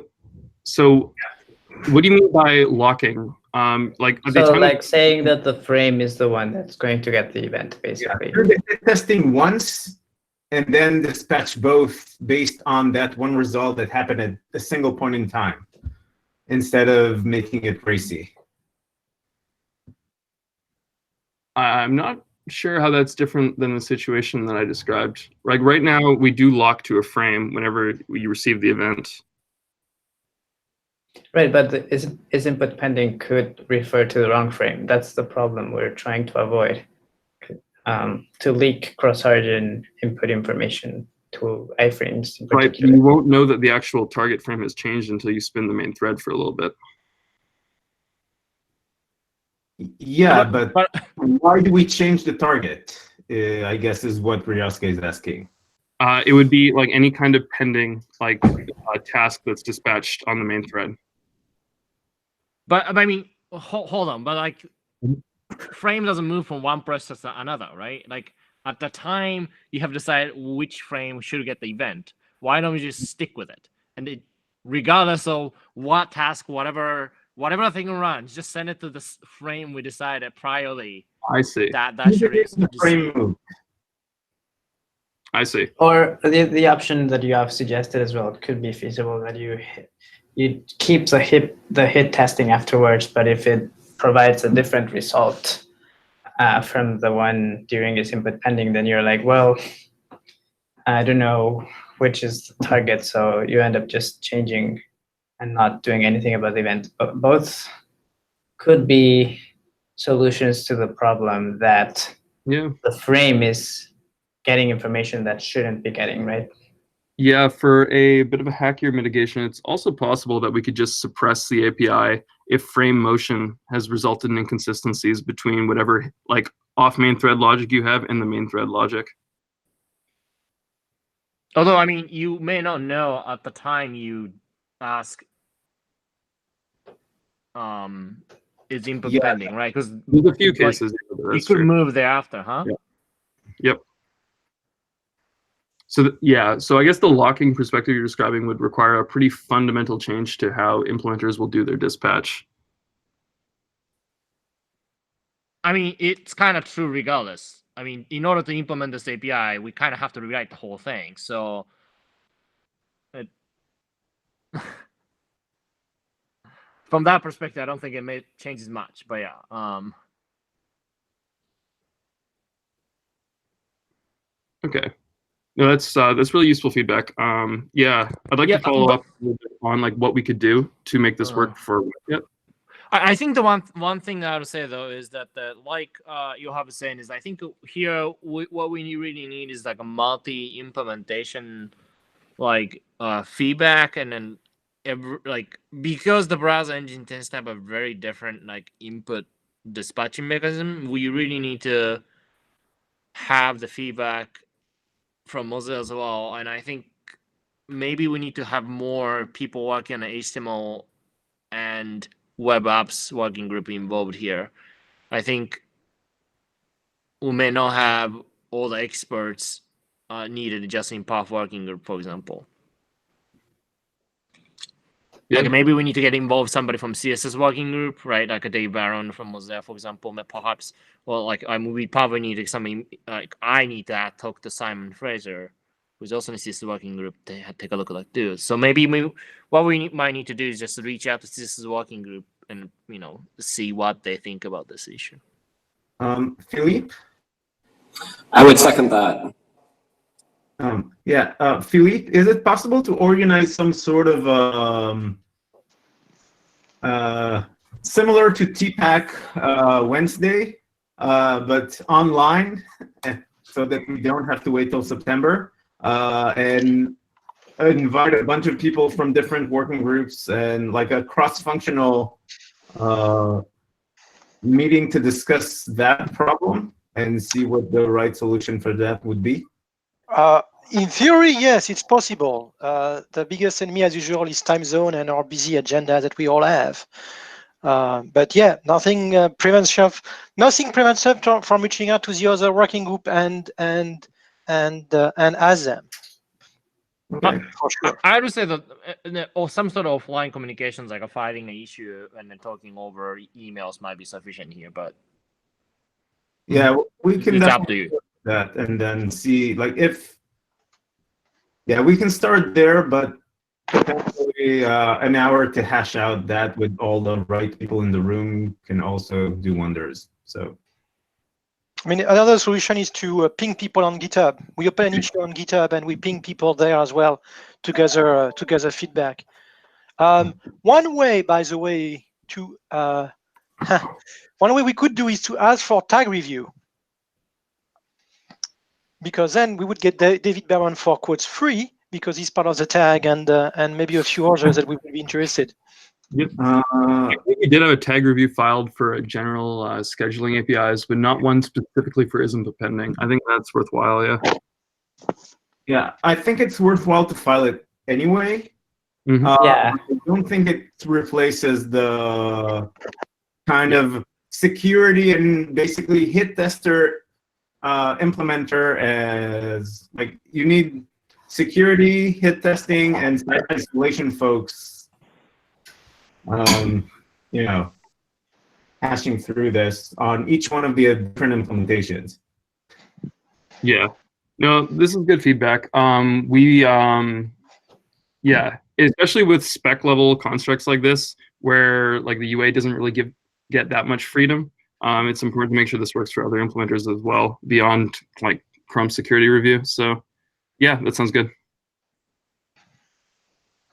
[SPEAKER 7] so what do you mean by locking? Like at the
[SPEAKER 6] So
[SPEAKER 7] time
[SPEAKER 6] like saying that the frame is the one that's going to get the event, basically.
[SPEAKER 1] do the hit testing once and then dispatch both based on that one result that happened at a single point in time, instead of making it racy.
[SPEAKER 7] I'm not sure how that's different than the situation that I described. Like right now, we do lock to a frame whenever you receive the event.
[SPEAKER 6] Right, but is input pending could refer to the wrong frame. That's the problem we're trying to avoid. To leak cross-origin input information to iframes in
[SPEAKER 7] Right,
[SPEAKER 6] particular.
[SPEAKER 7] you won't know that the actual target frame has changed until you spin the main thread for a little bit.
[SPEAKER 1] Yeah, but why do we change the target? I guess is what Ryosuke is asking.
[SPEAKER 7] It would be like any kind of pending like task that's dispatched on the main thread.
[SPEAKER 4] But I mean, hold on, but like frame doesn't move from one process to another, right? Like at the time you have decided which frame should get the event. Why don't we just stick with it? And regardless of what task, whatever thing runs, just send it to the frame we decided priorly.
[SPEAKER 7] I see.
[SPEAKER 4] That should
[SPEAKER 1] frame move.
[SPEAKER 7] I see.
[SPEAKER 6] Or the option that you have suggested as well could be feasible, that you keep the hit testing afterwards, but if it provides a different result from the one during its input pending, then you're like, well, I don't know which is the target, so you end up just changing and not doing anything about the event. But both could be solutions to the problem that the frame is getting information that shouldn't be getting, right?
[SPEAKER 7] Yeah, for a bit of a hackier mitigation, it's also possible that we could just suppress the API if frame motion has resulted in inconsistencies between whatever like off main thread logic you have and the main thread logic.
[SPEAKER 4] Although, I mean, you may not know at the time you ask, is input
[SPEAKER 1] Yeah.
[SPEAKER 4] pending, right? Because
[SPEAKER 7] There's a few
[SPEAKER 4] like,
[SPEAKER 7] cases.
[SPEAKER 4] you could move thereafter, huh?
[SPEAKER 7] Yeah. Yep. So yeah, so I guess the locking perspective you're describing would require a pretty fundamental change to how implementers will do their dispatch.
[SPEAKER 4] I mean, it's kind of true regardless. I mean, in order to implement this API, we kind of have to rewrite the whole thing. So, from that perspective, I don't think it changes much. But yeah,
[SPEAKER 7] Okay. No, that's really useful feedback. Yeah, I'd like to follow up a little bit on like what we could do to make this work for WebKit.
[SPEAKER 4] I think the one thing I would say though is that like Yohav was saying is I think here what we really need is like a multi-implementation like feedback, and then like because the browser engine tends to have a very different like input dispatching mechanism, we really need to have the feedback from Mozilla as well. And I think maybe we need to have more people working on HTML and web apps working group involved here. I think we may not have all the experts needed just in path working group, for example.
[SPEAKER 7] Yeah.
[SPEAKER 4] Like maybe we need to get involved somebody from CSS working group, right? Like a Dave Barron from Mozilla, for example, perhaps. Well, like we probably need somebody. Like I need to talk to Simon Fraser, who's also in the CSS working group, to take a look at that too. So maybe what we might need to do is just reach out to CSS working group and see what they think about this issue.
[SPEAKER 1] Philippe?
[SPEAKER 9] I would second that.
[SPEAKER 1] Yeah, Philippe, is it possible to organize some sort of similar to TPAC Wednesday, but online, so that we don't have to wait till September, and invite a bunch of people from different working groups and like a cross-functional meeting to discuss that problem and see what the right solution for that would be?
[SPEAKER 2] In theory, yes, it's possible. The biggest enemy, as usual, is time zone and our busy agenda that we all have. But yeah, nothing prevents us from reaching out to the other working group and ask them.
[SPEAKER 1] Okay.
[SPEAKER 2] For sure.
[SPEAKER 4] I would say that or some sort of offline communications, like a filing an issue and then talking over emails, might be sufficient here. But
[SPEAKER 1] yeah, we can
[SPEAKER 4] it's up
[SPEAKER 1] definitely
[SPEAKER 4] to you.
[SPEAKER 1] do that and then see like if. Yeah, we can start there, but potentially an hour to hash out that with all the right people in the room can also do wonders. So,
[SPEAKER 2] I mean, another solution is to ping people on GitHub. We open an issue on GitHub and we ping people there as well to gather feedback. One way, by the way, one way we could do is to ask for tag review, because then we would get David Barron for quotes free because he's part of the tag, and maybe a few others that we would be interested.
[SPEAKER 7] Yep. I think we did have a tag review filed for a general scheduling APIs, but not one specifically for isn't pending. I think that's worthwhile, yeah.
[SPEAKER 1] yeah, I think it's worthwhile to file it anyway.
[SPEAKER 7] Mm-hmm.
[SPEAKER 6] Yeah.
[SPEAKER 1] I don't think it replaces the kind of security and basically hit tester implementer as like you need security, hit testing, and site isolation folks, hashing through this on each one of the different implementations.
[SPEAKER 7] Yeah, no, this is good feedback. Yeah, especially with spec level constructs like this, where like the UA doesn't really get that much freedom. It's important to make sure this works for other implementers as well, beyond like Chrome security review. So yeah, that sounds good.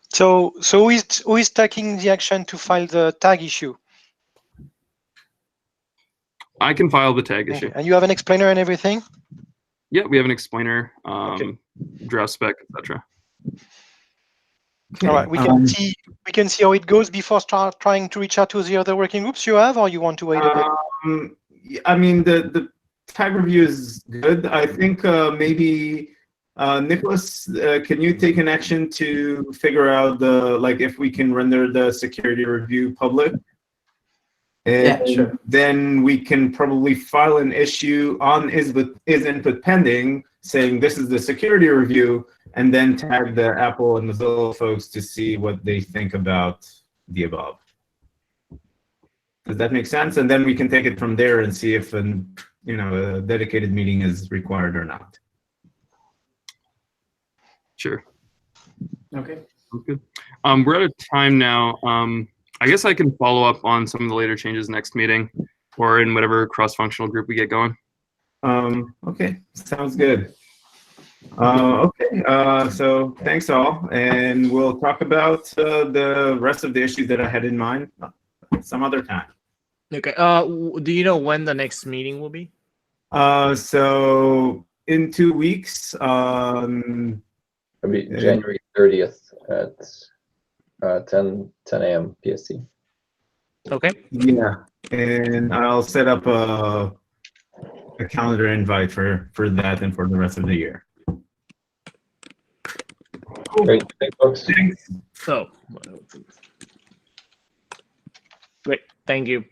[SPEAKER 2] So who is taking the action to file the tag issue?
[SPEAKER 7] I can file the tag issue.
[SPEAKER 2] And you have an explainer and everything?
[SPEAKER 7] Yeah, we have an explainer,
[SPEAKER 2] Okay.
[SPEAKER 7] draft spec, etc.
[SPEAKER 1] Okay.
[SPEAKER 2] All right, we can see how it goes before start trying to reach out to the other working groups you have, or you want to wait a bit?
[SPEAKER 1] I mean, the tag review is good. I think maybe Nicholas, can you take an action to figure out if we can render the security review public? And
[SPEAKER 6] Yeah, sure.
[SPEAKER 1] then we can probably file an issue on is input pending, saying this is the security review, and then tag the Apple and Mozilla folks to see what they think about the above. Does that make sense? And then we can take it from there and see if a dedicated meeting is required or not.
[SPEAKER 7] Sure.
[SPEAKER 6] Okay.
[SPEAKER 7] Good. We're out of time now. I guess I can follow up on some of the later changes next meeting, or in whatever cross-functional group we get going.
[SPEAKER 1] Okay, sounds good. Okay, so thanks all, and we'll talk about the rest of the issues that I had in mind some other time.
[SPEAKER 4] Okay. Do you know when the next meeting will be?
[SPEAKER 1] So in 2 weeks,
[SPEAKER 3] It'll be January 30th at 10 a.m. PST.
[SPEAKER 4] Okay.
[SPEAKER 1] yeah, and I'll set up a calendar invite for that and for the rest of the year. Cool.
[SPEAKER 3] Great. Thanks, folks.
[SPEAKER 1] Thanks.
[SPEAKER 4] So, great. Thank you.